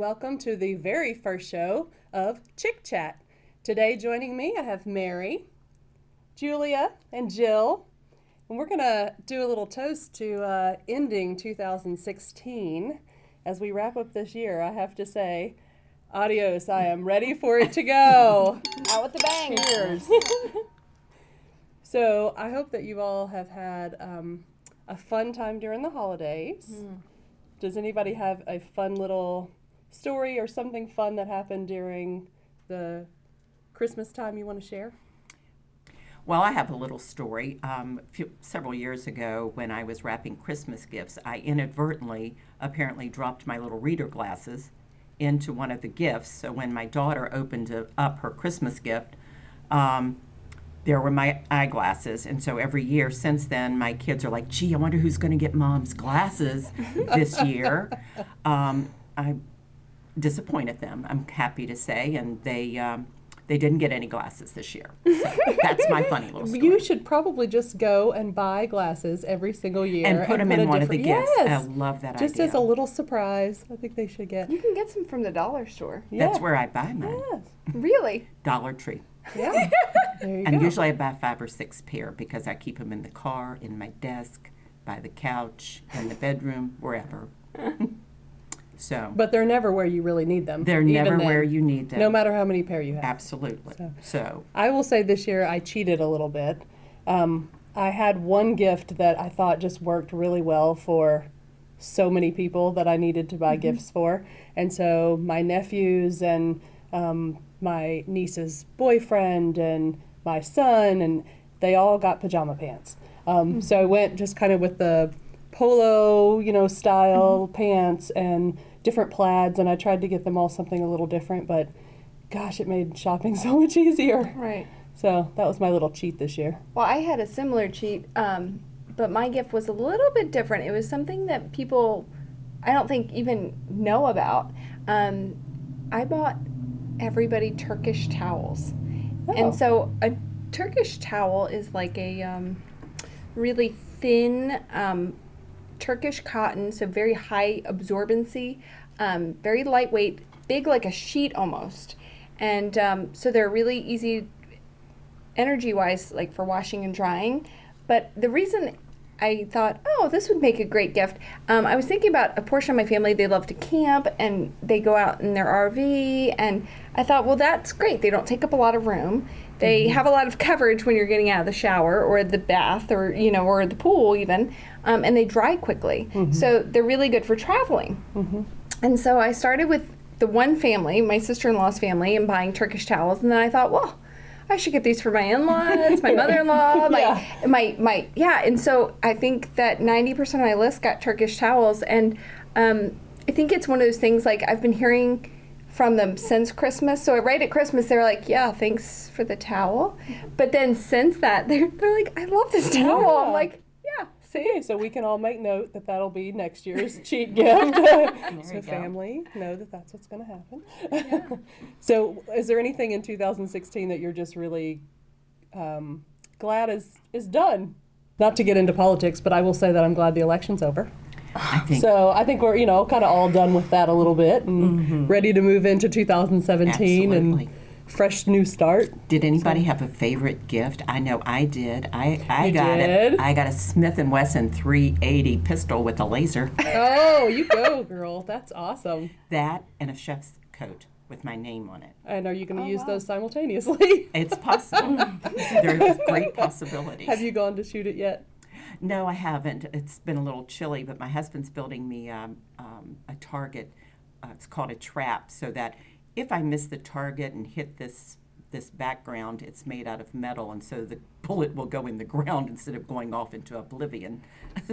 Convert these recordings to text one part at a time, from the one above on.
welcome to the very first show of Chick Chat. Today joining me I have Mary, Julia, and Jill, and we're going to do a little toast to ending 2016. As we wrap up this year, I have to say, adios, I am ready for it to go. Out with the bang. Cheers. So I hope that you all have had a fun time during the holidays. Does anybody have a fun little story or something fun that happened during the Christmas time you want to share? Well, I have a little story. Several years ago, when I was wrapping Christmas gifts, I inadvertently apparently dropped my little reader glasses into one of the gifts. So when my daughter opened up her Christmas gift, there were my eyeglasses. And so every year since then, my kids are like, gee, I wonder who's going to get Mom's glasses this year. I disappointed them, I'm happy to say, and they didn't get any glasses this year. So that's my funny little story. You should probably just go and buy glasses every single year. And put them in one of the gifts. Yes. I love that Just idea. as a little surprise. I think they should get. You can get some from the dollar store. That's Yeah. where I buy mine. Yes. Really? Dollar Tree. Yeah. There you And go. usually I buy 5 or 6 pair because I keep them in the car, in my desk, by the couch, in the bedroom, wherever. So But they're never where you really need them. they're even never then, where you need them. No matter how many pair you have. Absolutely. So I will say this year I cheated a little bit. I had one gift that I thought just worked really well for so many people that I needed to buy gifts for. And so my nephews and my niece's boyfriend and my son, and they all got pajama pants. So I went just kind of with the polo, style pants and different plaids, and I tried to get them all something a little different, but gosh, it made shopping so much easier. Right. So that was my little cheat this year. Well, I had a similar cheat, but my gift was a little bit different. It was something that people, I don't think, even know about. I bought everybody Turkish towels. Oh. And so a Turkish towel is like a really thin Turkish cotton, so very high absorbency, very lightweight, big like a sheet almost. And so they're really easy energy-wise, like for washing and drying. But the reason I thought, oh, this would make a great gift, I was thinking about a portion of my family, they love to camp and they go out in their RV, and I thought, well, that's great. They don't take up a lot of room. They have a lot of coverage when you're getting out of the shower or the bath or, or the pool even, and they dry quickly. So they're really good for traveling. And so I started with the one family, my sister-in-law's family, and buying Turkish towels, and then I thought, well, I should get these for my in-laws, my mother-in-law, and so I think that 90% of my list got Turkish towels, and I think it's one of those things, like, I've been hearing from them since Christmas. So right at Christmas, they were like, yeah, thanks for the towel. But then since that, they're like, I love this towel. Yeah. I'm like, yeah. See, so we can all make note that that'll be next year's cheat gift. you So go. family, know that that's what's going to happen. So is there anything in 2016 that you're just really glad is done? Not to get into politics, but I will say that I'm glad the election's over. I think So I think we're, kind of all done with that a little bit and ready to move into 2017 Absolutely. and fresh new start. Did anybody have a favorite gift? I know I did. I You got did? it. I got a Smith & Wesson 380 pistol with a laser. Oh, you go, girl. That's awesome. That and a chef's coat with my name on it. And are you going to use wow. those simultaneously? It's possible. There's great possibilities. Have you gone to shoot it yet? No, I haven't. It's been a little chilly, but my husband's building me a target. It's called a trap, so that if I miss the target and hit this background, it's made out of metal, and so the bullet will go in the ground instead of going off into oblivion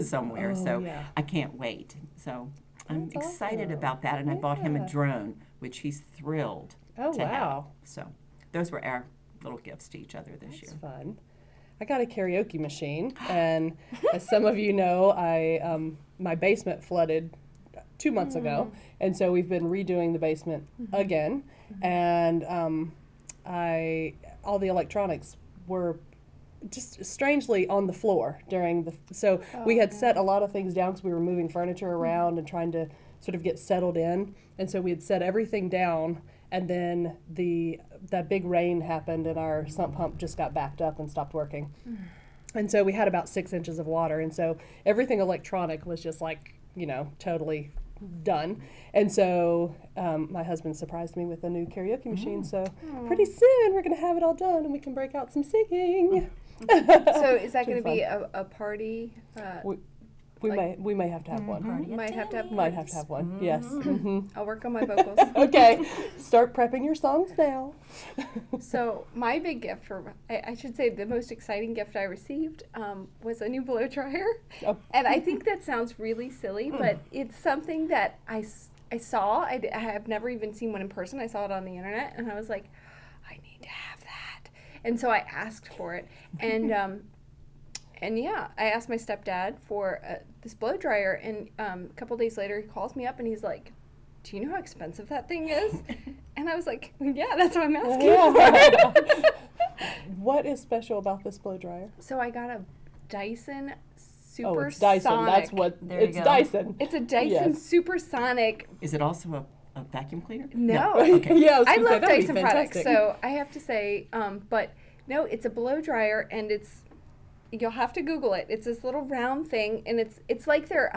somewhere. Oh, So yeah. I can't wait. So I'm That's excited awesome. about that, and I bought him Yeah. a drone, which he's thrilled Oh, to have. wow. So those were our little gifts to each other this That's year. fun. I got a karaoke machine, and as some of you know, my basement flooded 2 months ago, and so we've been redoing the basement again, and all the electronics were just strangely on the floor during the, so we had set a lot of things down because we were moving furniture around and trying to sort of get settled in. And so we had set everything down, and then that big rain happened, and our sump pump just got backed up and stopped working. And so we had about 6 inches of water, and so everything electronic was just like, totally done. And so my husband surprised me with a new karaoke machine. So pretty soon we're going to have it all done, and we can break out some singing. So is that Should going to be be a party? We may have to have one. Party at Might have to have. Might have to have one. Yes. I'll work on my vocals. Okay. Start prepping your songs now. So my big gift, I should say the most exciting gift I received was a new blow dryer. Oh. And I think that sounds really silly, but it's something that I saw. I have never even seen one in person. I saw it on the internet, and I was like, I need to have that. And so I asked for it. And yeah, I asked my stepdad for this blow dryer, and a couple days later he calls me up and he's like, do you know how expensive that thing is? And I was like, yeah, that's what I'm asking for. What is special about this blow dryer? So I got a Dyson Oh, Supersonic. it's Dyson. That's what. There you It's go. Dyson. It's a Dyson Yes. Supersonic. Is it also a vacuum cleaner? No. Okay. Yeah, I was gonna say, love that'd be Dyson products, fantastic. so I have to say, but no, it's a blow dryer, and you'll have to Google it. It's this little round thing, and it's like their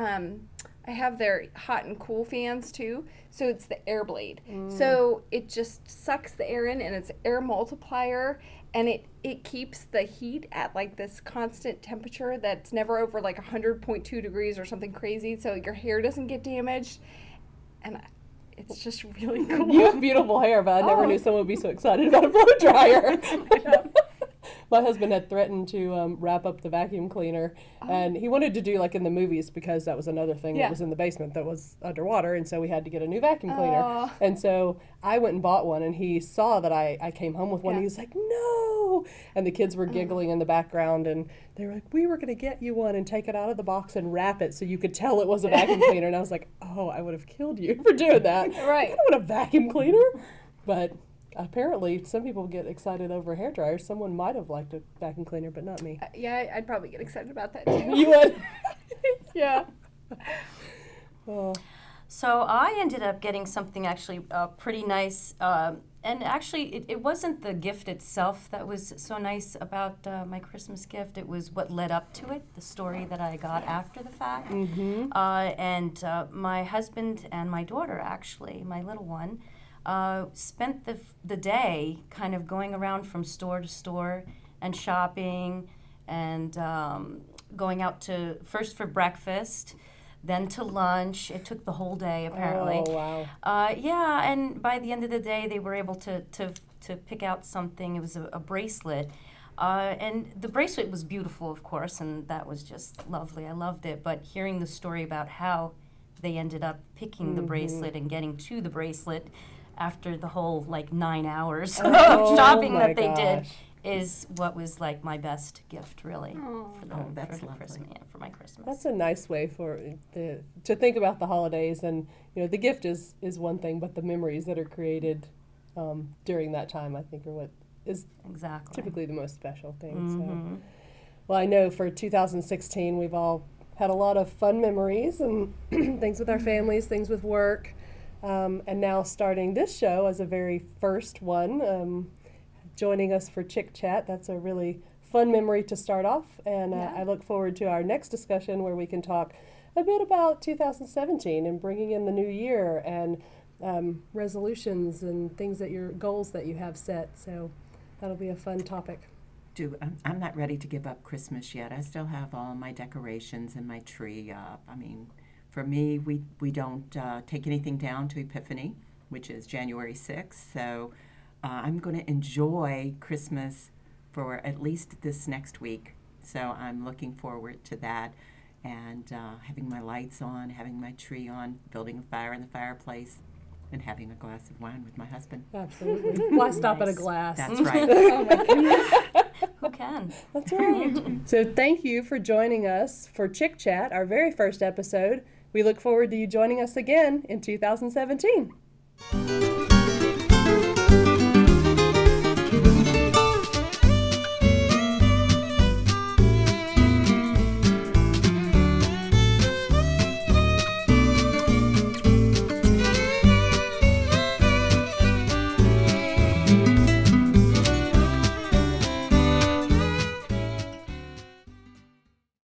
I have their hot and cool fans too. So it's the air blade. So it just sucks the air in, and it's air multiplier, and it keeps the heat at like this constant temperature that's never over like 100.2 degrees or something crazy. So your hair doesn't get damaged, and it's just really cool. You have beautiful hair, but I never Oh. knew someone would be so excited about a blow dryer. My husband had threatened to wrap up the vacuum cleaner, and he wanted to do like in the movies, because that was another thing Yeah. that was in the basement that was underwater, and so we had to get a new vacuum cleaner. Oh. And so I went and bought one, and he saw that I came home with one, and Yeah. he was like, no! And the kids were giggling in the background, and they were like, we were going to get you one and take it out of the box and wrap it so you could tell it was a vacuum cleaner. And I was like, oh, I would have killed you for doing that. Right. I don't want a vacuum cleaner. But apparently, some people get excited over hair dryers. Someone might have liked a vacuum cleaner, but not me. Yeah, I'd probably get excited about that too. You would? Yeah. Oh, So I ended up getting something actually pretty nice. And actually, it wasn't the gift itself that was so nice about my Christmas gift. It was what led up to it, the story that I got after the fact. And my husband and my daughter, actually, my little one, spent the day kind of going around from store to store and shopping and going out to first for breakfast, then to lunch. It took the whole day, apparently. Oh, wow. Yeah, and by the end of the day, they were able to pick out something. It was a bracelet. And the bracelet was beautiful, of course, and that was just lovely. I loved it. But hearing the story about how they ended up picking the bracelet and getting to the bracelet after the whole, 9 hours Oh, of shopping my that they did gosh. is what was, my best gift, really, for Oh, that's for lovely. Christmas. Yeah, for my Christmas. That's a nice way to think about the holidays, and the gift is one thing, but the memories that are created during that time, I think, are what is exactly. typically the most special thing. Mhm. So, well, I know for 2016 we've all had a lot of fun memories and things with our families, things with work, and now starting this show as a very first one. Joining us for Chick Chat. That's a really fun memory to start off, and Yeah. I look forward to our next discussion where we can talk a bit about 2017 and bringing in the new year and resolutions and things goals that you have set. So that'll be a fun topic. I'm not ready to give up Christmas yet. I still have all my decorations and my tree up. I mean, for me, we don't take anything down to Epiphany, which is January 6th. So I'm going to enjoy Christmas for at least this next week. So I'm looking forward to that, and having my lights on, having my tree on, building a fire in the fireplace, and having a glass of wine with my husband. Absolutely. Why stop at a Nice. glass? That's right. Oh my goodness. Who can? That's right. So thank you for joining us for Chick Chat, our very first episode. We look forward to you joining us again in 2017.